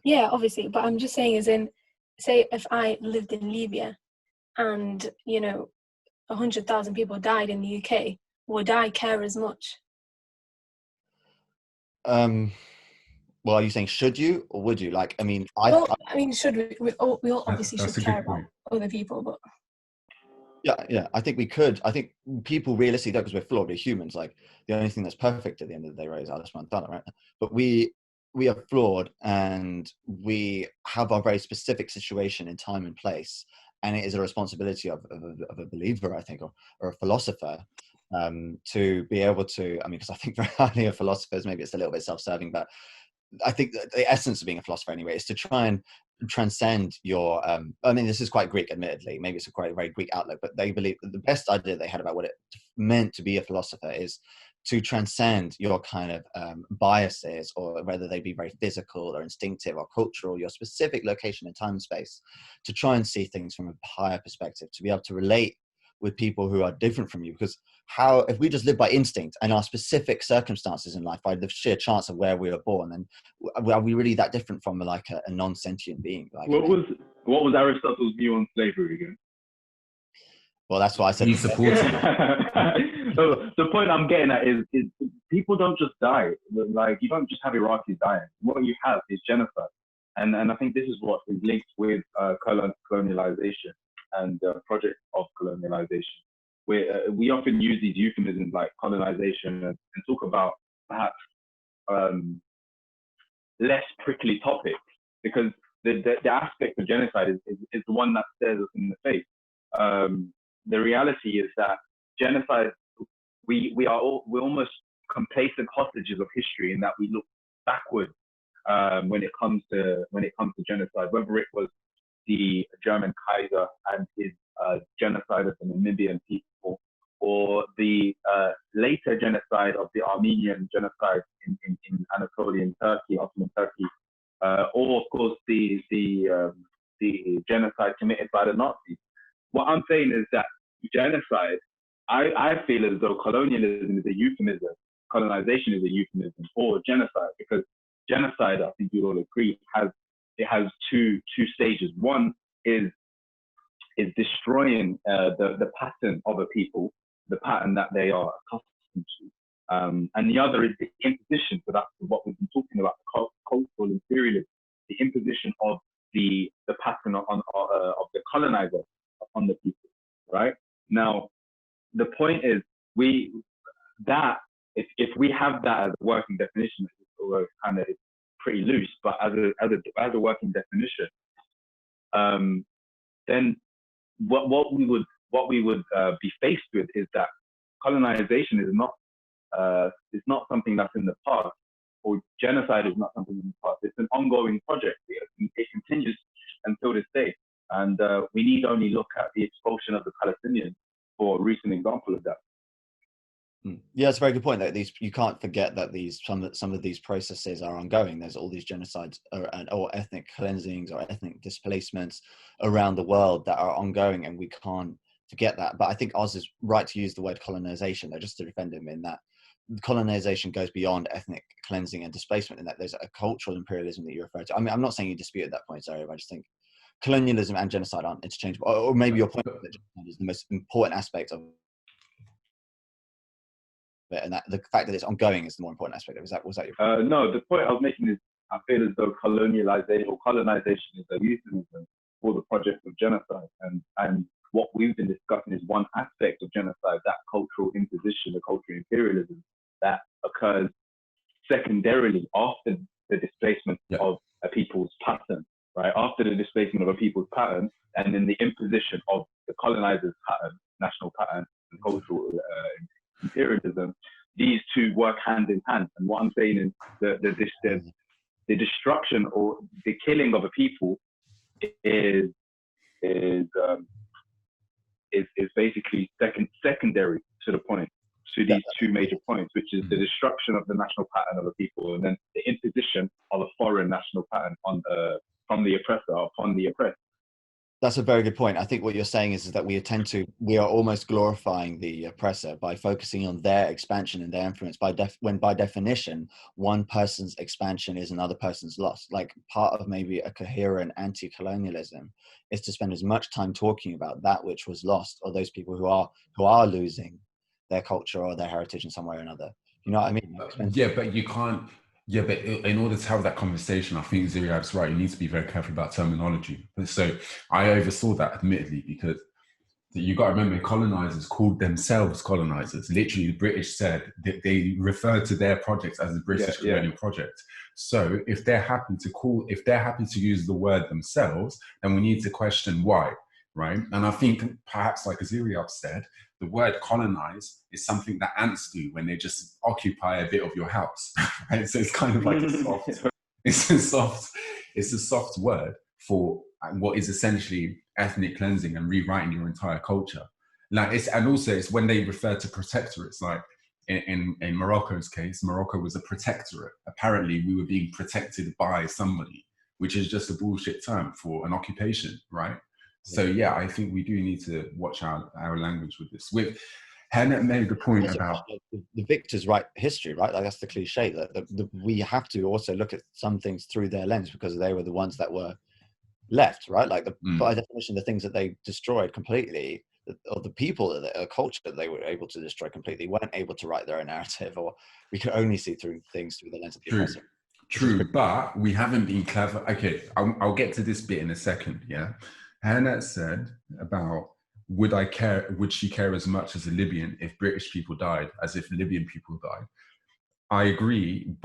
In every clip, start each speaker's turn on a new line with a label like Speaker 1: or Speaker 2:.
Speaker 1: Yeah, obviously, but I'm just saying, as in, say if I lived in Libya and 100,000 people died in the UK, would I care as much?
Speaker 2: Well, are you saying should you or would you? Like, I mean,
Speaker 1: Well, I mean, should we? We all obviously
Speaker 3: That's
Speaker 1: should
Speaker 3: a
Speaker 1: care
Speaker 3: good
Speaker 1: about
Speaker 3: point.
Speaker 1: other people, but
Speaker 2: yeah, I think we could. I think people realistically don't, because we're flawed, we're humans. Like, the only thing that's perfect at the end of the day, right, is Alice Montana, right? But we are flawed, and we have our very specific situation in time and place, and it is a responsibility of a believer, I think, or a philosopher, to be able to. I mean, because I think very highly of philosophers, maybe it's a little bit self-serving, but I think that the essence of being a philosopher anyway is to try and transcend your I mean, this is quite Greek, admittedly, maybe it's a quite very Greek outlook, but they believe that the best idea they had about what it meant to be a philosopher is to transcend your kind of biases, or whether they be very physical or instinctive or cultural, your specific location in time and space, to try and see things from a higher perspective, to be able to relate with people who are different from you. Because how, if we just live by instinct and our specific circumstances in life, by the sheer chance of where we were born, then are we really that different from like a non-sentient being? Like,
Speaker 4: what was Aristotle's view on slavery again?
Speaker 2: Well, that's why I said
Speaker 3: He supports it.
Speaker 4: So the point I'm getting at is people don't just die. Like, you don't just have Iraqis dying. What you have is genocide, and I think this is what is linked with colonialization and project of colonialization. We often use these euphemisms like colonization and talk about perhaps less prickly topics, because the aspect of genocide is the one that stares us in the face. The reality is that genocide, we're almost complacent hostages of history, in that we look backward when it comes to genocide, whether it was the German Kaiser and his genocide of the Namibian people, or the later genocide of the Armenian genocide in Anatolian Turkey, Ottoman Turkey, or of course the genocide committed by the Nazis. What I'm saying is that genocide, I feel as though colonialism is a euphemism, colonization is a euphemism for genocide, because genocide, I think you all agree, has two stages. One is destroying the pattern of a people, the pattern that they are accustomed to, and the other is the imposition. So that's what we've been talking about, cultural imperialism, the imposition of the pattern of the colonizer upon the people. Right now, the point is if we have that as a working definition, although kind of pretty loose, but as a working definition, then what we would be faced with is that colonization is not something that's in the past, or genocide is not something in the past. It's an ongoing project. It continues until this day, and we need only look at the expulsion of the Palestinians for a recent example of that.
Speaker 2: Yeah, it's a very good point. That you can't forget that some of these processes are ongoing. There's all these genocides or ethnic cleansings or ethnic displacements around the world that are ongoing, and we can't forget that. But I think Oz is right to use the word colonization, though, just to defend him, in that colonization goes beyond ethnic cleansing and displacement, in that there's a cultural imperialism that you refer to. I mean, I'm not saying you dispute that point, sorry, I just think colonialism and genocide aren't interchangeable. Or maybe your point is that genocide is the most important aspect of it, and that the fact that it's ongoing is the more important aspect of it. Was that your point?
Speaker 4: No, the point I was making is I feel as though colonization is a euphemism for the project of genocide, and what we've been discussing is one aspect of genocide, that cultural imposition, the cultural imperialism that occurs secondarily after the displacement of a people's pattern, right? After the displacement of a people's pattern, and then the imposition of the colonizer's pattern, national pattern, and cultural imperialism. These two work hand in hand. And what I'm saying is the destruction or the killing of a people is basically secondary to the point, to these two major points, which is the destruction of the national pattern of a people, and then the imposition of a foreign national pattern from the oppressor upon the oppressed.
Speaker 2: That's a very good point. I think what you're saying is that we are almost glorifying the oppressor by focusing on their expansion and their influence, when by definition, one person's expansion is another person's loss. Like, part of maybe a coherent anti-colonialism is to spend as much time talking about that which was lost, or those people who are losing their culture or their heritage in some way or another. You know what I mean?
Speaker 3: Yeah, but you can't. Yeah, but in order to have that conversation, I think Ziriab's right. You need to be very careful about terminology. So I oversaw that, admittedly, because you got to remember, colonizers called themselves colonizers. Literally, the British said that they referred to their projects as the British colonial project. So if they're happy to use the word themselves, then we need to question why, right? And I think perhaps, like Ziriab said, the word colonize is something that ants do when they just occupy a bit of your house, right? So it's kind of like it's a soft word for what is essentially ethnic cleansing and rewriting your entire culture. Like it's when they refer to protectorates, like in Morocco's case, Morocco was a protectorate. Apparently we were being protected by somebody, which is just a bullshit term for an occupation, right? So yeah, I think we do need to watch our language with this. With Hannah made the point about
Speaker 2: the victors write history, right? Like, that's the cliche that we have to also look at some things through their lens, because they were the ones that were left, right? Like, by definition, the things that they destroyed completely, or the people, the culture that they were able to destroy completely, weren't able to write their own narrative, or we could only see things through the lens of the oppressor.
Speaker 3: True, but we haven't been clever. Okay, I'll get to this bit in a second, yeah? Hannah said about, would she care as much as a Libyan if British people died as if Libyan people died? I agree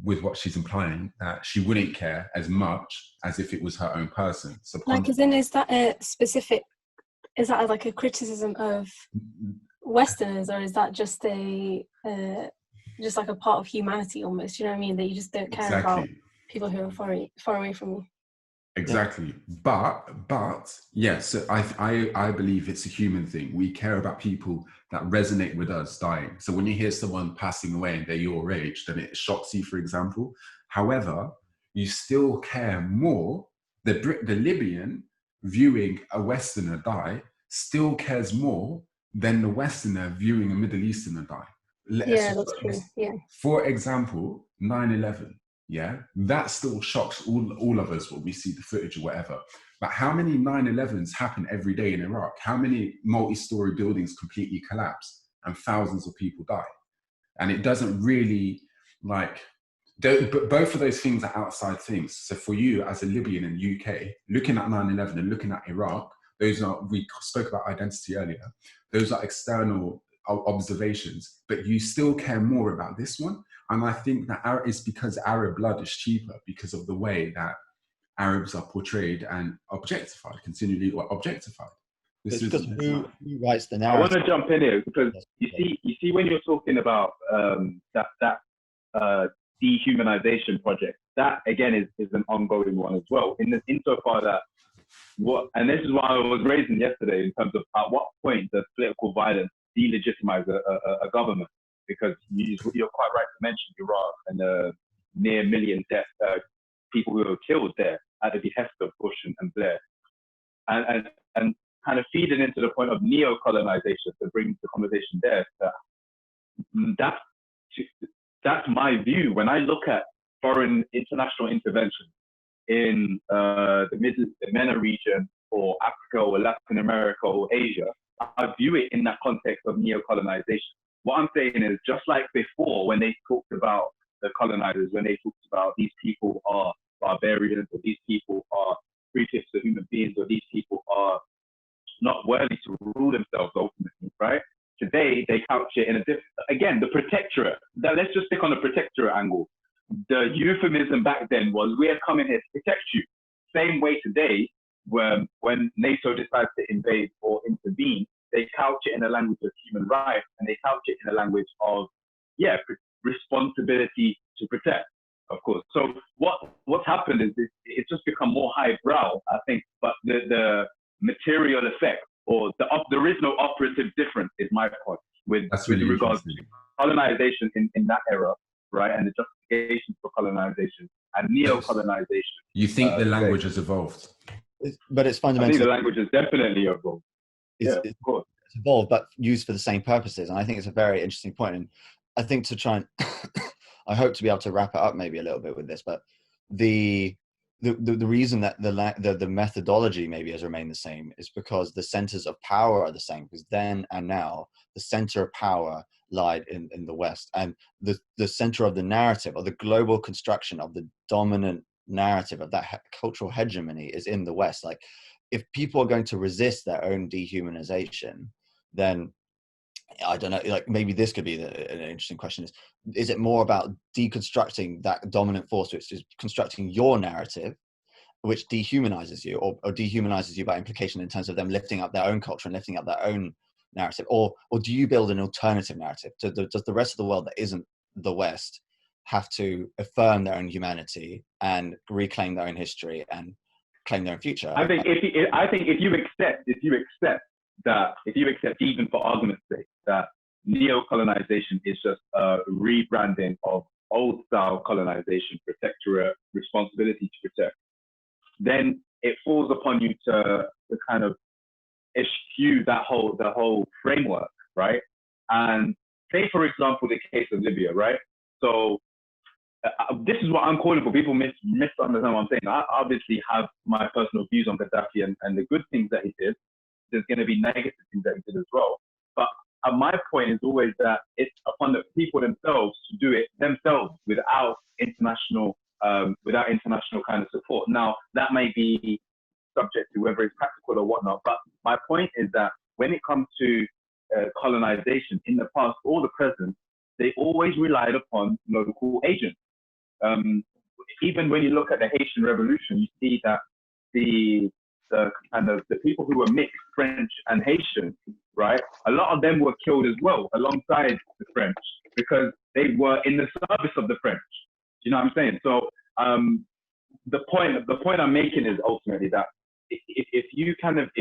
Speaker 3: with what she's implying, that she wouldn't care as much as if it was her own person.
Speaker 1: Like, as in, is that like a criticism of Westerners, or is that just just like a part of humanity almost? You know what I mean? That you just don't care about people who are far away from you.
Speaker 3: Exactly. But yes, so I believe it's a human thing. We care about people that resonate with us dying. So when you hear someone passing away and they're your age, then it shocks you, for example. However, you still care more. The Libyan viewing a Westerner die still cares more than the Westerner viewing a Middle Easterner die.
Speaker 1: That's true. Yeah.
Speaker 3: For example, 9/11. Yeah, that still shocks all of us when we see the footage or whatever. But how many 9/11s happen every day in Iraq? How many multi-story buildings completely collapse and thousands of people die? And it doesn't really, like, but both of those things are outside things. So for you as a Libyan in the UK, looking at 9/11 and looking at Iraq, we spoke about identity earlier, those are external observations, but you still care more about this one. And I think that it's because Arab blood is cheaper, because of the way that Arabs are portrayed and objectified, continually objectified.
Speaker 2: It's because who writes the narrative?
Speaker 4: I want to jump in here, because you see when you're talking about that dehumanization project, that again is an ongoing one as well. Insofar that and this is what I was raising yesterday in terms of at what point does political violence delegitimize a government? Because you're quite right to mention Iraq and the near million deaths, people who were killed there at the behest of Bush and Blair, and kind of feeding into the point of neo-colonization, to bring the conversation there. That's my view when I look at foreign international intervention in the MENA region, or Africa, or Latin America, or Asia. I view it in that context of neo-colonization. What I'm saying is, just like before, when they talked about the colonizers, when they talked about these people are barbarians, or these people are three-fifths of human beings, or these people are not worthy to rule themselves ultimately, right? Today, they couch it in a different, again, the protectorate. Let's just stick on the protectorate angle. The euphemism back then was, we are coming here to protect you. Same way today, when NATO decides to invade or intervene, they couch it in a language of human rights, and they couch it in a language of, responsibility to protect, of course. So what's happened is it's just become more highbrow, I think, but the material effect, or there is no operative difference, is my point, with regards to colonization in that era, right, and the justifications for colonization and neo-colonization.
Speaker 3: You think the language has evolved?
Speaker 2: but it's
Speaker 4: I think
Speaker 2: fundamentally
Speaker 4: the language is definitely evolved.
Speaker 2: it's,
Speaker 4: Yeah,
Speaker 2: it's
Speaker 4: of course.
Speaker 2: evolved, but used for the same purposes. And I think it's a very interesting point. And I think to try and, I hope to be able to wrap it up maybe a little bit with this, but the reason that the methodology maybe has remained the same is because the centers of power are the same. Because then and now, the center of power lied in the West, and the center of the narrative, or the global construction of the dominant narrative of that cultural hegemony, is in the West. Like, if people are going to resist their own dehumanization, then I don't know, like maybe this could be an interesting question is it more about deconstructing that dominant force, which is constructing your narrative, which dehumanizes you, or dehumanizes you by implication in terms of them lifting up their own culture and lifting up their own narrative, or do you build an alternative narrative? Does the rest of the world that isn't the West have to affirm their own humanity and reclaim their own history and claim their own future?
Speaker 4: I think if you accept that, even for argument's sake, that neo-colonization is just a rebranding of old-style colonization, protectorate, responsibility to protect, then it falls upon you to kind of eschew the whole framework, right? And say, for example, the case of Libya, right? So this is what I'm calling for. People misunderstand what I'm saying. I obviously have my personal views on Gaddafi and the good things that he did. There's going to be negative things that he did as well. But my point is always that it's upon the people themselves to do it themselves without international kind of support. Now, that may be subject to whether it's practical or whatnot. But my point is that when it comes to colonization in the past or the present, they always relied upon local agents. Even when you look at the Haitian Revolution, you see that the people who were mixed French and Haitian, right? A lot of them were killed as well alongside the French because they were in the service of the French. Do you know what I'm saying? So the point I'm making is ultimately that if you can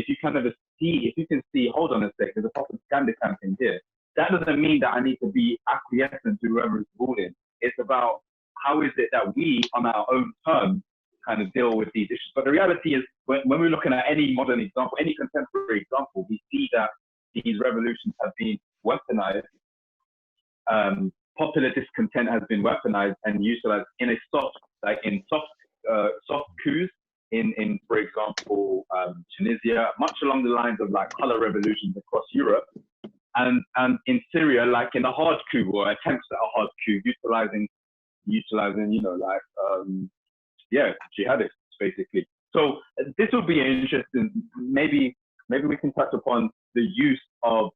Speaker 4: see, hold on a sec, there's a propaganda campaign here. That doesn't mean that I need to be acquiescent to whoever is ruling. It's about how is it that we, on our own terms, kind of deal with these issues. But the reality is, when we're looking at any modern example, any contemporary example, we see that these revolutions have been weaponized. Popular discontent has been weaponized and utilized in a soft coups in for example, Tunisia, much along the lines of like color revolutions across Europe. And in Syria, like in a hard coup or attempts at a hard coup, utilizing, jihadists basically. So this will be interesting. Maybe we can touch upon the use of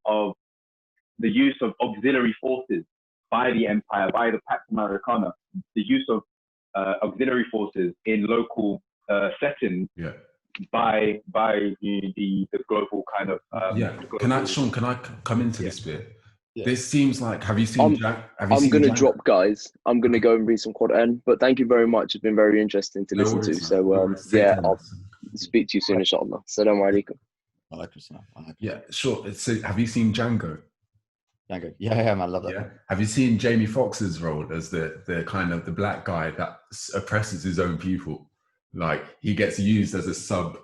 Speaker 4: auxiliary forces by the empire, by the Pax Americana, the use of auxiliary forces in local settings. Yeah. By the global kind of
Speaker 3: Sean, can I come into this bit?
Speaker 2: Yeah.
Speaker 3: This seems like, have you seen
Speaker 5: I'm going to drop, guys. I'm going to go and read some Quran, but thank you very much. It's been very interesting to listen to. So I'll speak to you soon, inshallah. Assalamu alaikum.
Speaker 3: Yeah, sure. So have you seen Django?
Speaker 2: Django. Yeah, man, I love that.
Speaker 3: Yeah. Have you seen Jamie Foxx's role as the kind of the black guy that oppresses his own people? Like, he gets used as a sub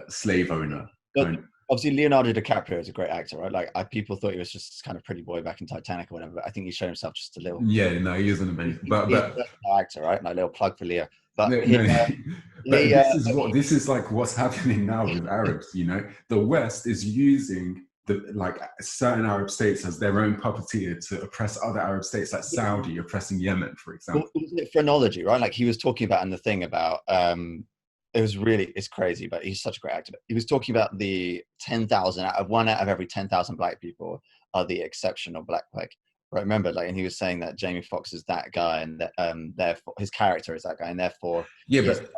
Speaker 3: slave owner.
Speaker 2: But obviously, Leonardo DiCaprio is a great actor, right? Like, people thought he was just this kind of pretty boy back in Titanic or whatever. But I think he showed himself just a little.
Speaker 3: Yeah, no, he is an amazing. But
Speaker 2: he's an actor, right? No, little plug for Leo. But,
Speaker 3: this is like what's happening now with Arabs. You know, the West is using certain Arab states as their own puppeteer to oppress other Arab states, like Saudi oppressing Yemen, for example.
Speaker 2: Well, isn't it phrenology, right? Like, he was talking about in the thing about it's crazy, but he's such a great actor. He was talking about the 10,000 out of every 10,000 black people are the exceptional black plague. Right? Remember, like, and he was saying that Jamie Foxx is that guy, and that, therefore his character is that guy, and therefore
Speaker 3: but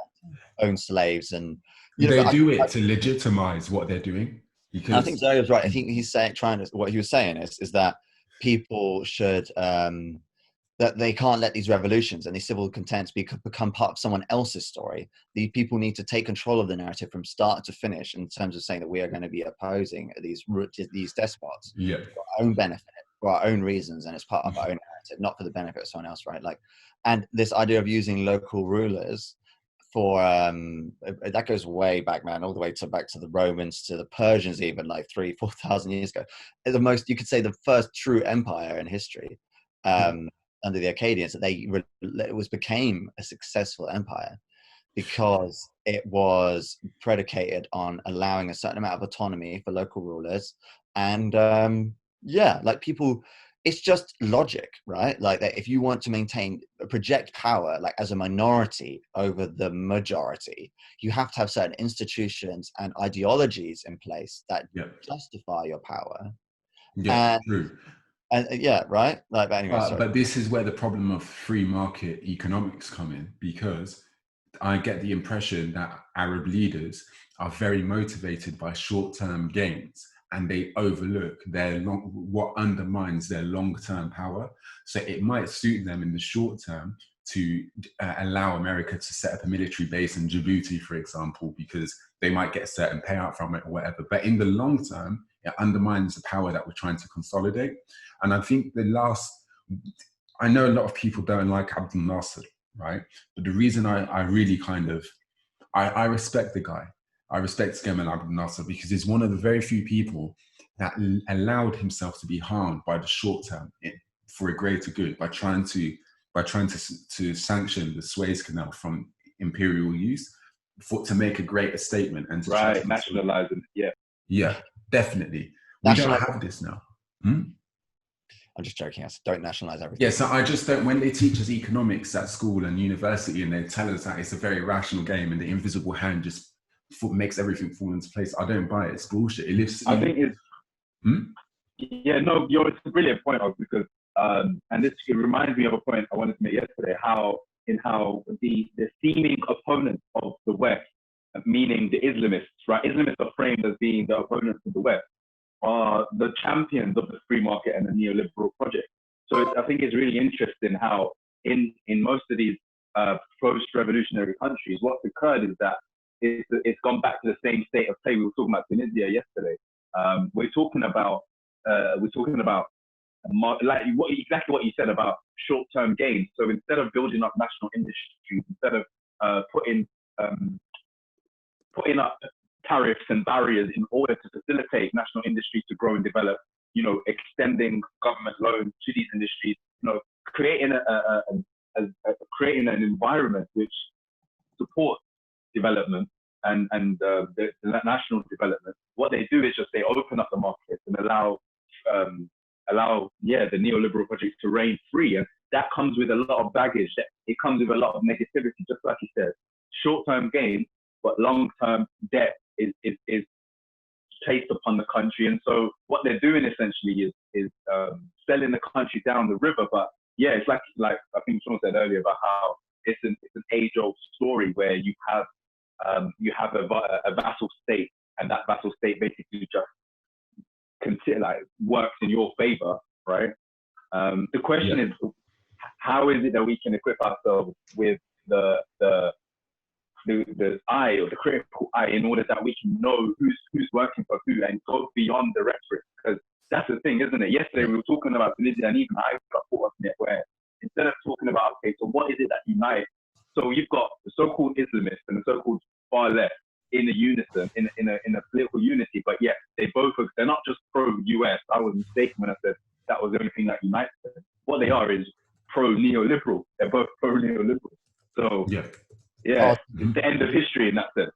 Speaker 2: own slaves, and
Speaker 3: they do it to legitimize what they're doing. Because
Speaker 2: I think Zoe was right. I think he's saying, what he was saying is that people should, that they can't let these revolutions and these civil contents become part of someone else's story. The people need to take control of the narrative from start to finish, in terms of saying that we are going to be opposing these despots for our own benefit, for our own reasons, and it's part of our own narrative, not for the benefit of someone else, right? Like, and this idea of using local rulers for that goes way back, man, all the way back to the Romans, to the Persians, even like 3,000-4,000 years ago. The most, you could say, the first true empire in history under the Akkadians, that became a successful empire because it was predicated on allowing a certain amount of autonomy for local rulers, and like people. It's just logic, right? Like that if you want to project power, like as a minority over the majority, you have to have certain institutions and ideologies in place that justify your power.
Speaker 3: Yeah, true.
Speaker 2: And right? Like, but anyway,
Speaker 3: but this is where the problem of free market economics come in, because I get the impression that Arab leaders are very motivated by short-term gains, and they overlook what undermines their long-term power. So it might suit them in the short term to allow America to set up a military base in Djibouti, for example, because they might get a certain payout from it or whatever. But in the long term, it undermines the power that we're trying to consolidate. And I think I know a lot of people don't like Abdel Nasser, right? But the reason I really I respect the guy. I respect Gamal Abdel Nasser because he's one of the very few people that allowed himself to be harmed by the short term for a greater good by trying to sanction the Suez Canal from imperial use to make a greater statement and to
Speaker 4: nationalize it.
Speaker 3: Yeah, definitely. We don't have this now.
Speaker 2: I'm just joking. I don't nationalize everything.
Speaker 3: Yeah, so I just don't. When they teach us economics at school and university, and they tell us that it's a very rational game and the invisible hand just makes everything fall into place, I don't buy it. It's bullshit. It lives.
Speaker 4: I think it's. It's a brilliant point, because and it reminds me of a point I wanted to make yesterday. How the seeming opponents of the West, meaning the Islamists, right? Islamists are framed as being the opponents of the West, are the champions of the free market and the neoliberal project. So I think it's really interesting how in most of these post-revolutionary countries, what's occurred is that it's gone back to the same state of play. We were talking about Tunisia yesterday. We're talking about exactly what you said about short-term gains. So instead of building up national industries, instead of putting up tariffs and barriers in order to facilitate national industries to grow and develop, extending government loans to these industries, creating an environment which supports development and the national development. What they do is just they open up the markets and allow the neoliberal projects to reign free, and that comes with a lot of baggage. It comes with a lot of negativity, just like you said. Short-term gain, but long-term debt is placed upon the country, and so what they're doing essentially is selling the country down the river. But yeah, it's like I think Sean said earlier about how it's an age-old story where you have a vassal state, and that vassal state basically just works in your favor, right? The question is, how is it that we can equip ourselves with the eye, or the critical eye, in order that we can know who's working for who and go beyond the rhetoric? Because that's the thing, isn't it? Yesterday we were talking about Tunisia, and even I got caught up in it, where instead of talking about, okay, so what is it that unites? So you've got the so-called Islamists and the so-called far left in a unison, in a political unity, but yet they're not just pro-US. I was mistaken when I said that was the only thing that unites them. What they are is pro-neoliberal. They're both pro-neoliberal. So it's the end of history in that sense.